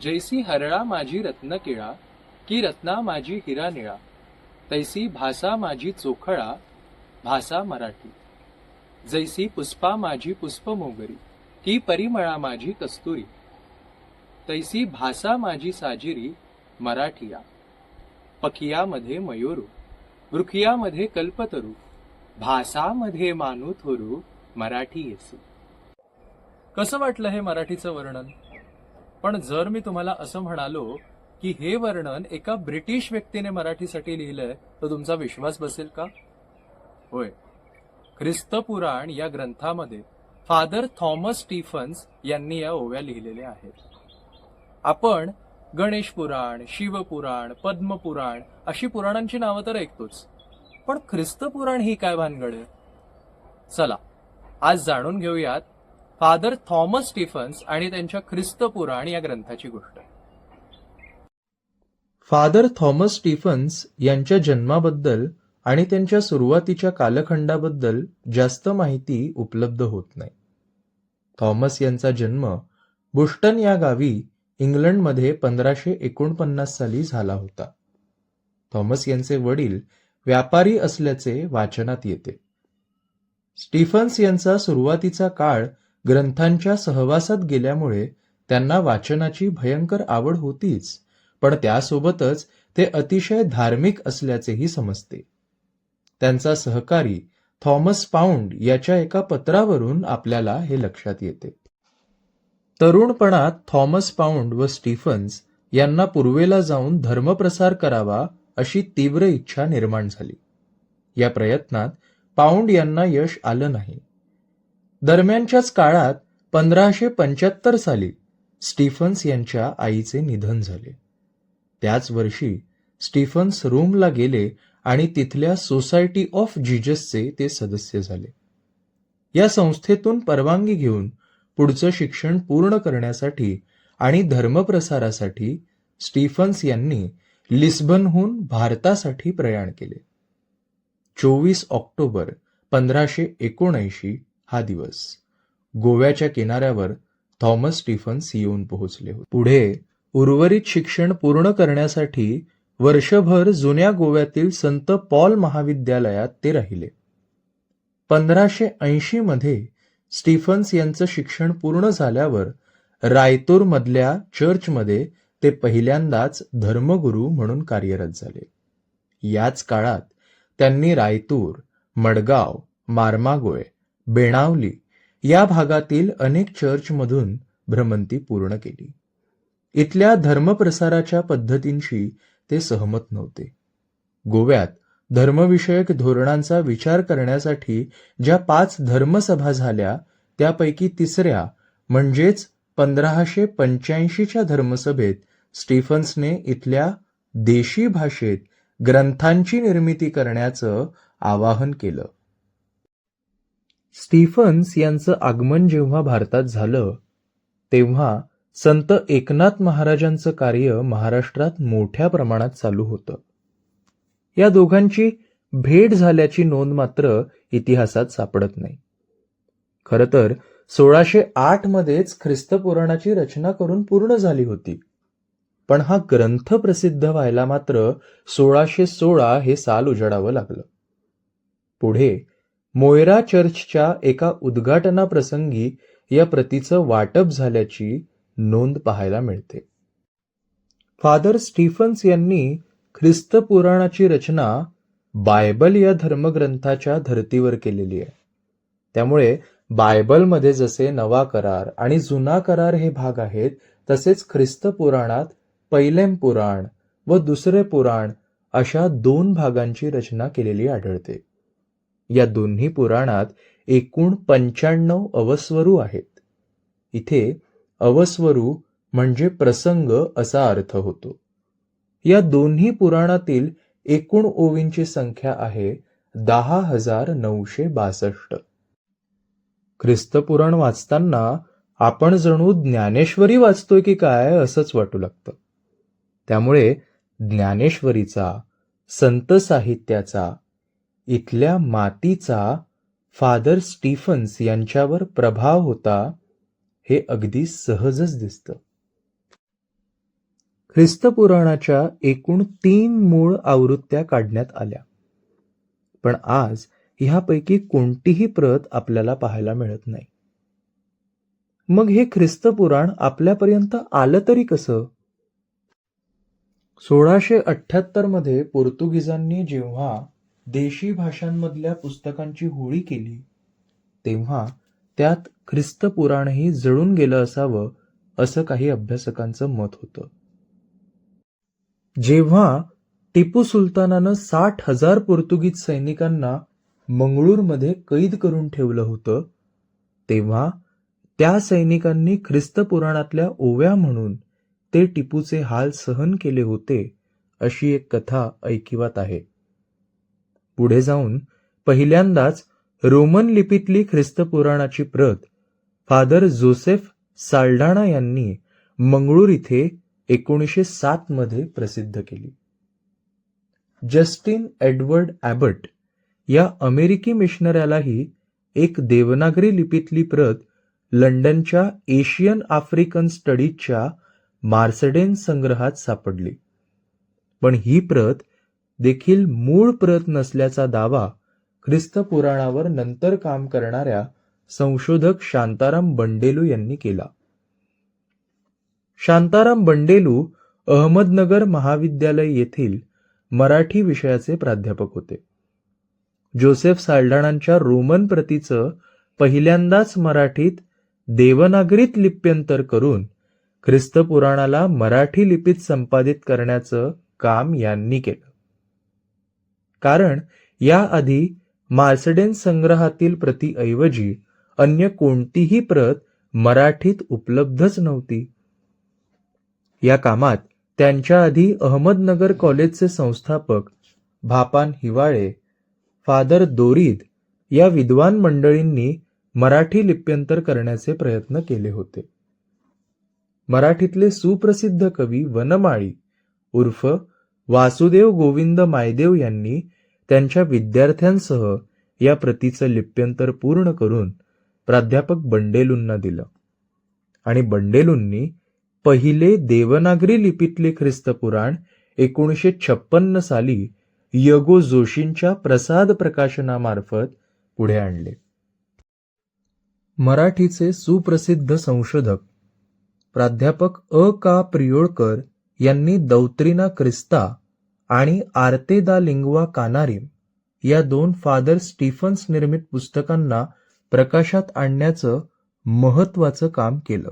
जैसी हरळा माझी रत्नकिळा, की रत्ना माझी हिरा निळा, तैसी भाषा माझी चोखळा, भाषा मराठी. जैसी पुष्पा माझी पुष्प मोगरी, की परिमळा माझी कस्तुरी, तैसी भाषा माझी साजिरी मराठिया. पखियामध्ये मयूरू, वृखियामध्ये कल्पतरू, भाषामध्ये मानू थोरू, मराठी येसू. कसं वाटलं हे मराठीचं वर्णन? पण जर मी तुम्हाला असं म्हणालो की हे वर्णन एका ब्रिटिश व्यक्तीने मराठीसाठी लिहिलंय तर तुमचा विश्वास बसेल का? होय, ख्रिस्त पुराण या ग्रंथामध्ये फादर थॉमस स्टीफन्स यांनी या ओव्या लिहिलेल्या आहेत. आपण गणेश पुराण, शिवपुराण, पद्मपुराण अशी पुराणांची नावं तर ऐकतोच, पण ख्रिस्त पुराण ही काय भानगड आहे? चला आज जाणून घेऊयात फादर थॉमस स्टीफन्स आणि त्यांच्या ख्रिस्त पुराण या ग्रंथाची गोष्ट. फादर थॉमस स्टीफन्स यांच्या जन्माबद्दल आणि त्यांच्या सुरुवातीच्या कालखंडाबद्दल जास्त माहिती उपलब्ध होत नाही. थॉमस यांचा जन्म बुस्टन या गावी इंग्लंडमध्ये 1549 साली झाला होता. थॉमस यांचे वडील व्यापारी असल्याचे वाचनात येते. स्टीफन्स यांचा सुरुवातीचा काळ ग्रंथांच्या सहवासात गेल्यामुळे त्यांना वाचनाची भयंकर आवड होतीच, पण त्यासोबतच ते अतिशय धार्मिक असल्याचेही समजते. त्यांचा सहकारी थॉमस पाऊंड याच्या एका पत्रावरून आपल्याला हे लक्षात येते. तरुणपणात थॉमस पाऊंड व स्टीफन्स यांना पूर्वेला जाऊन धर्मप्रसार करावा अशी तीव्र इच्छा निर्माण झाली. या प्रयत्नात पाऊंड यांना यश आलं नाही. दरम्यानच्याच काळात 1575 साली स्टीफन्स यांच्या आईचे निधन झाले. त्याच वर्षी स्टीफन्स रोमला गेले आणि तिथल्या सोसायटी ऑफ जीजसचे ते सदस्य झाले. या संस्थेतून परवानगी घेऊन पुढचं शिक्षण पूर्ण करण्यासाठी आणि धर्मप्रसारासाठी स्टीफन्स यांनी लिस्बनहून भारतासाठी प्रयाण केले. 24 ऑक्टोबर 1579 हा दिवस गोव्याच्या किनाऱ्यावर थॉमस स्टीफन्स येऊन पोहोचले होते. पुढे उर्वरित शिक्षण पूर्ण करण्यासाठी वर्षभर जुन्या गोव्यातील संत पॉल महाविद्यालयात ते राहिले. 1580 मध्ये स्टीफन्स यांचं शिक्षण पूर्ण झाल्यावर रायतूर मधल्या चर्चमध्ये ते पहिल्यांदाच धर्मगुरू म्हणून कार्यरत झाले. याच काळात त्यांनी रायतूर, मडगाव, मार्मागोय, बेणावली या भागातील अनेक चर्चमधून भ्रमंती पूर्ण केली. इथल्या धर्मप्रसाराच्या पद्धतींशी ते सहमत नव्हते. गोव्यात धर्मविषयक धोरणांचा विचार करण्यासाठी ज्या 5 धर्मसभा झाल्या त्यापैकी तिसऱ्या म्हणजेच 1585च्या धर्मसभेत स्टीफन्सने इथल्या देशी भाषेत ग्रंथांची निर्मिती करण्याचं आवाहन केलं. स्टीफन्स यांचं आगमन जेव्हा भारतात झालं तेव्हा संत एकनाथ महाराजांचं कार्य महाराष्ट्रात मोठ्या प्रमाणात चालू होतं. या दोघांची भेट झाल्याची नोंद मात्र इतिहासात सापडत नाही. खरं तर 1608 मध्येच ख्रिस्त पुराणाची रचना करून पूर्ण झाली होती, पण हा ग्रंथ प्रसिद्ध व्हायला मात्र 1616 हे साल उजाडावं लागलं. पुढे मोयरा चर्चच्या एका उद्घाटनाप्रसंगी या प्रतीचं वाटप झाल्याची नोंद पाहायला मिळते. फादर स्टीफन्स यांनी ख्रिस्त पुराणाची रचना बायबल या धर्मग्रंथाच्या धर्तीवर केलेली आहे. त्यामुळे बायबलमध्ये जसे नवा करार आणि जुना करार हे भाग आहेत, तसेच ख्रिस्त पुराणात पहिलेम पुराण व दुसरे पुराण अशा 2 भागांची रचना केलेली आढळते. या दोन्ही पुराणात एकूण 95 अवस्वरू आहेत. इथे अवस्वरू म्हणजे प्रसंग असा अर्थ होतो. या दोन्ही पुराणातील एकूण ओवींची संख्या आहे 10,962. ख्रिस्त पुराण वाचताना आपण जणू ज्ञानेश्वरी वाचतोय की काय असंच वाटू लागतं. त्यामुळे ज्ञानेश्वरीचा, संत साहित्याचा, इथल्या मातीचा फादर स्टीफन्स यांच्यावर प्रभाव होता हे अगदी सहजच दिसतं. ख्रिस्तपुराणाच्या एकूण 3 मूळ आवृत्त्या काढण्यात आल्या, पण आज ह्यापैकी कोणतीही प्रत आपल्याला पाहायला मिळत नाही. मग हे ख्रिस्तपुराण आपल्यापर्यंत आलं तरी कसं? 1678 मध्ये पोर्तुगीजांनी जेव्हा देशी भाषांमधल्या पुस्तकांची होळी केली, तेव्हा त्यात ख्रिस्तपुराणही जळून गेलं असावं असं काही अभ्यासकांचं मत होतं. जेव्हा टिपू सुलतानानं 60,000 पोर्तुगीज सैनिकांना मंगळूरमध्ये कैद करून ठेवलं होतं, तेव्हा त्या सैनिकांनी ख्रिस्तपुराणातल्या ओव्या म्हणून ते टिपूचे हाल सहन केले होते अशी एक कथा ऐकिवात आहे. पुढे जाऊन पहिल्यांदाच रोमन लिपीतली ख्रिस्तपुराणाची प्रत फादर जोसेफ साल्डाना यांनी मंगळूर इथे 1907 मध्ये प्रसिद्ध केली. जस्टिन एडवर्ड ॲबट या अमेरिकी मिशनऱ्यालाही एक देवनागरी लिपीतली प्रत लंडनच्या एशियन आफ्रिकन स्टडीजच्या मार्सडेन संग्रहात सापडली, पण ही प्रत देखील मूळ प्रत नसल्याचा दावा ख्रिस्तपुराणावर नंतर काम करणाऱ्या संशोधक शांताराम बंडेलू यांनी केला. शांताराम बंडेलू अहमदनगर महाविद्यालय येथील मराठी विषयाचे प्राध्यापक होते. जोसेफ साल्डानांच्या रोमन प्रतीचं पहिल्यांदाच मराठीत देवनागरीत लिप्यंतर करून ख्रिस्तपुराणाला मराठी लिपीत संपादित करण्याचं काम यांनी केलं. कारण याआधी मार्सडेन संग्रहातील प्रतीऐवजी अन्य कोणतीही प्रत मराठीत उपलब्धच नव्हती. या कामात त्यांच्या आधी अहमदनगर कॉलेजचे संस्थापक भापान हिवाळे, फादर दोरीद या विद्वान मंडळींनी मराठी लिप्यंतर करण्याचे प्रयत्न केले होते. मराठीतले सुप्रसिद्ध कवी वनमाळी उर्फ वासुदेव गोविंद मायदेव यांनी त्यांच्या विद्यार्थ्यांसह या प्रतीचं लिप्यंतर पूर्ण करून प्राध्यापक बंडेलूंना दिलं आणि बंडेलूंनी पहिले देवनागरी लिपीतले ख्रिस्तपुराण 1956 साली यगो जोशींच्या प्रसाद प्रकाशनामार्फत पुढे आणले. मराठीचे सुप्रसिद्ध संशोधक प्राध्यापक का प्रियोळकर यांनी दौत्रिना क्रिस्ता आणि आर्ते दा लिंग्वा कानारिम या 2 फादर स्टीफन्स निर्मित पुस्तकांना प्रकाशात आणण्याचं महत्वाचं काम केलं.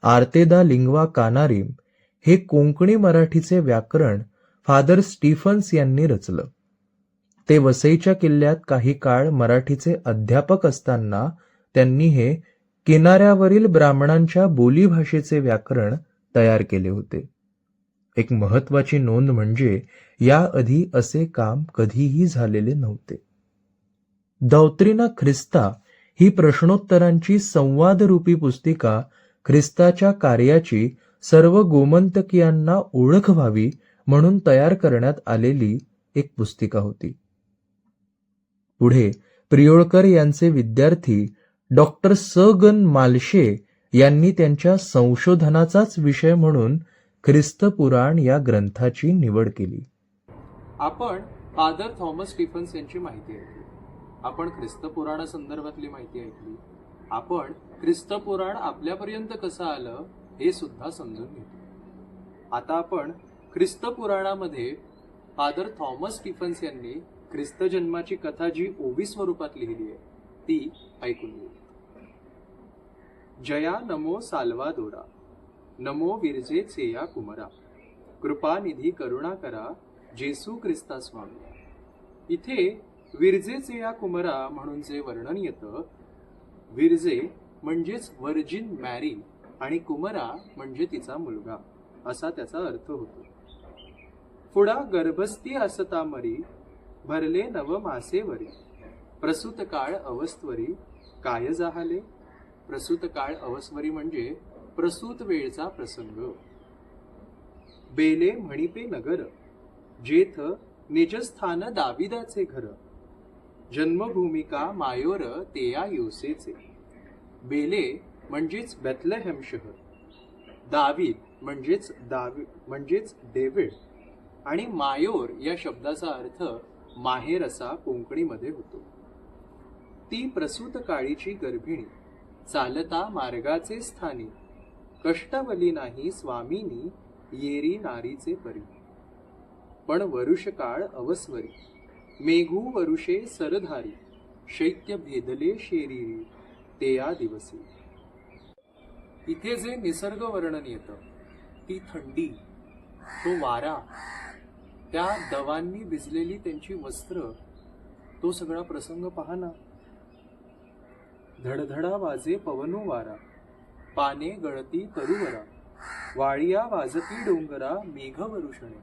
आर्ते दा लिंग्वा कानारिम हे कोंकणी मराठीचे व्याकरण फादर स्टीफन्स यांनी रचलं. ते वसईच्या किल्ल्यात काही काळ मराठीचे अध्यापक असताना त्यांनी हे किनाऱ्यावरील ब्राह्मणांच्या बोलीभाषेचे व्याकरण तयार केले होते. एक महत्वाची नोंद म्हणजे याआधी असे काम कधीही झालेले नव्हते. दौत्रिना ख्रिस्ता ही प्रश्नोत्तरांची संवादरूपी पुस्तिका ख्रिस्ताच्या कार्याची सर्व गोमंतकीयांना ओळख व्हावी म्हणून तयार करण्यात आलेली एक पुस्तिका होती. पुढे प्रियोळकर यांचे विद्यार्थी डॉक्टर स.गं. मालशे यांनी त्यांच्या संशोधनाचाच विषय म्हणून ख्रिस्तपुराण या ग्रंथाची निवड केली. आपण फादर थॉमस स्टीफन्स यांची माहिती ऐकली. आपण ख्रिस्तपुराणा संदर्भातली माहिती ऐकली. आपण ख्रिस्तपुराण आपल्यापर्यंत कसं आलं हे सुद्धा समजून घेतलं. आता आपण ख्रिस्तपुराणामध्ये फादर थॉमस स्टीफन्स यांनी ख्रिस्त जन्माची कथा जी ओवी स्वरूपात लिहिली आहे ती ऐकून घेऊ. जया नमो साल्वादोरा, नमो विरजे चेया कुमरा, कृपानिधी करुणा करा जेसू ख्रिस्ता स्वामी. इथे विरजेचे या कुमरा म्हणून जे वर्णन येतं, विरजे म्हणजेच वर्जिन मॅरी आणि कुमरा म्हणजे तिचा मुलगा असा त्याचा अर्थ होतो. पुढा गर्भस्थी असता मरी, भरले नव मासेवरी, प्रसूत काळ अवस्त्वरी काय जाहले. प्रसूत काळ अवस्वरी म्हणजे प्रसूत वेळचा प्रसंग. बेले म्हणिपे नगर, जेथ निजस्थान दाविदाचे घर, जन्मभूमिका मायोर तेया योसेचे. बेले म्हणजेच बेथलेहेम शहर, दावीद म्हणजेच डेव्हिड आणि मायोर या शब्दाचा अर्थ माहेर असा कोंकणीमध्ये होतो. ती प्रसूत काळीची गर्भिणी चालता मार्गाचे स्थानी कष्टवली नाही स्वामीनी येरी नारीचे परी. पण वरुषकाळ अवस्वरी मेघू वरुषे सरधारी शैत्य भेदले शेरीरी ते या दिवसी. इथे जे निसर्ग वर्णन येतं, ती थंडी, तो वारा, त्या दवांनी भिजलेली त्यांची वस्त्र, तो सगळा प्रसंग पहा ना. धडधडा वाजे पवनो वारा पाने गळती तरुवरा वाळिया वाजती डोंगरा मेघ वरुषणे.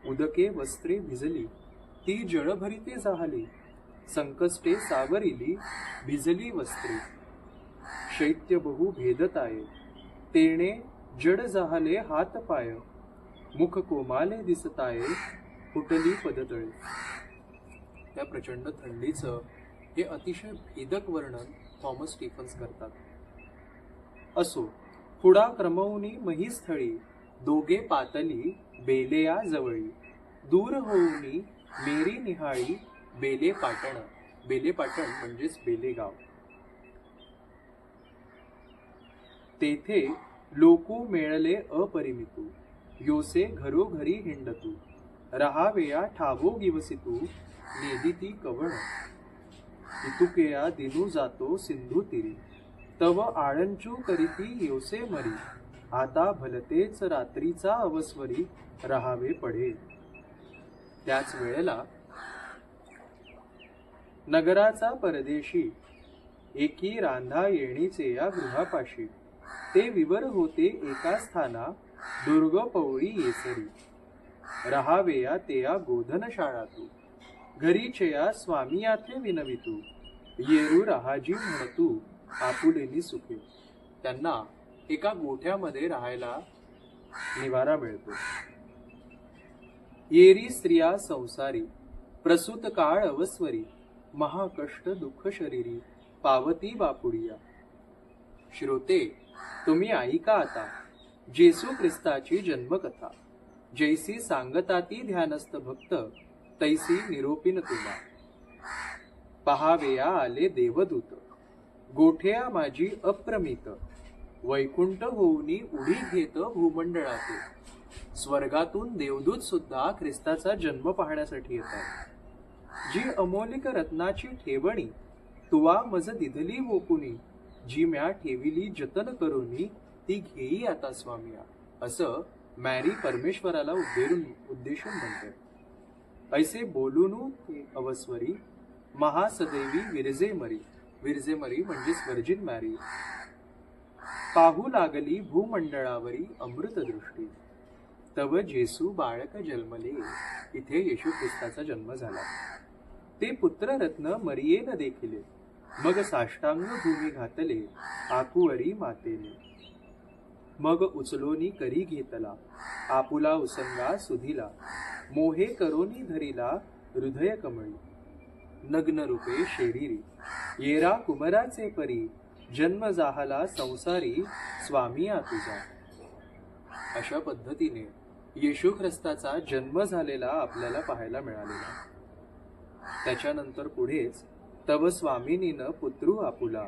उदके वस्त्रे भिजली ती जळभरिते जाहली संकष्टे सावरिली भिजली वस्त्रे. शैत्य बहु भेदताये तेणे जड जाहले हात पाय मुख कोमाले दिसताये फुटली पदतळे. त्या प्रचंड थंडीचं हे अतिशय भेदक वर्णन थॉमस स्टीफन्स करतात. असो पुढा क्रमवनी महीस्थळी दोघे पातली बेलेया जवळी दूर होऊनी मेरी निहाळी बेले पाटण. बेले पाटण म्हणजेच बेलेगाव. तेथे लोकू मेळले अपरिमितू योसे घरोघरी हिंडतू रहावेया ठावो गिवसितू नेदिती कवण. इतुकेया दिनू जातो सिंधू तिरी तव आळंचू करीती योसे मरी आता भलतेच रात्रीचा अवस्वरी रहावे पडे. त्याच वेळेला नगराचा परदेशी एकी रांधा येणीचे या गृहापाशी ते विवर होते एका स्थाना दुर्ग पवळी येसरी. रहावेया तेया गोधन शाळातू घरीचेया स्वामियाथे विनवितू येरू रहाजी म्हणतू आपुलेली सुखे. त्यांना एका गोठ्यामध्ये राहायला निवारा मिळतो. येरी स्त्रिया संसारी प्रसूत काळ अवस्वरी महाकष्ट दुःख शरीरी पावती बापुडिया. श्रोते, तुम्ही ऐका आता जेसू ख्रिस्ताची जन्मकथा. जैसी सांगताती ध्यानस्थ भक्त तैसी निरोपिन तुला. पहावेया आले देवदूत गोठ्या माझी अप्रमित वैकुंठ होऊनी उडी घेत भूमंडळाते. स्वर्गातून देवदूत सुद्धा ख्रिस्ताचा जन्म पाहण्यासाठी येतात. जी अमोलिक रत्नाची ठेवणी तुवा मज दिधली वोकुनी जी म्या ठेविली जतन करूनी ती घेई आता स्वामिया. असं मॅरी परमेश्वराला उद्देशून म्हणते. ऐसे बोलूनू अवस्वरी महासदैवी विरजे मरी. विरजे मरी म्हणजेच व्हर्जिन मॅरी. पाहू लागली भूमंडळावरी अमृत दृष्टी तव जेसू बाळक जन्मले. इथे येशू ख्रिस्ताचा जन्म झाला. ते पुत्ररत्न मरियेन देखिले मग साष्टांग भूमी घातले आकुवरी मातेने. मग उचलोनी करी घेतला आपुला उसंगा सुधिला मोहे करोनी धरिला हृदय कमळी. नग्न रूपे शेरीरी येरा कुमराचे परी जन्म जाहला संसारी स्वामिया तुझा. अशा पद्धतीने येशू ख्रिस्ताचा जन्म झालेला आपल्याला पाहायला मिळालेला. त्याच्यानंतर पुढेच तव स्वामिनीनं पुत्रू आपुला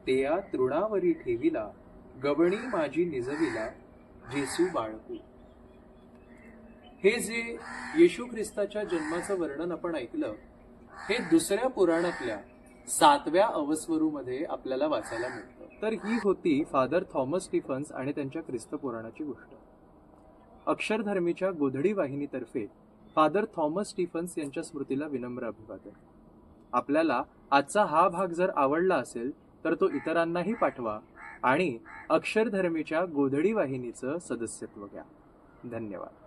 तेया तृणावरी ठेविला गवणी माझी निजविला जेसू बाळकू. हे जे येशू ख्रिस्ताच्या जन्माचं वर्णन आपण ऐकलं, हे दुसऱ्या पुराणातल्या 7व्या अवस्वरूमध्ये आपल्याला वाचायला मिळतं. तर ही होती फादर थॉमस स्टीफन्स आणि त्यांच्या ख्रिस्त पुराणाची गोष्ट. अक्षरधर्मीच्या गोधडी वाहिनीतर्फे फादर थॉमस स्टीफन्स यांच्या स्मृतीला विनम्र अभिवादन. आपल्याला आजचा हा भाग जर आवडला असेल तर तो इतरांनाही पाठवा आणि अक्षरधर्मीच्या गोधडी वाहिनीचं सदस्यत्व घ्या. धन्यवाद.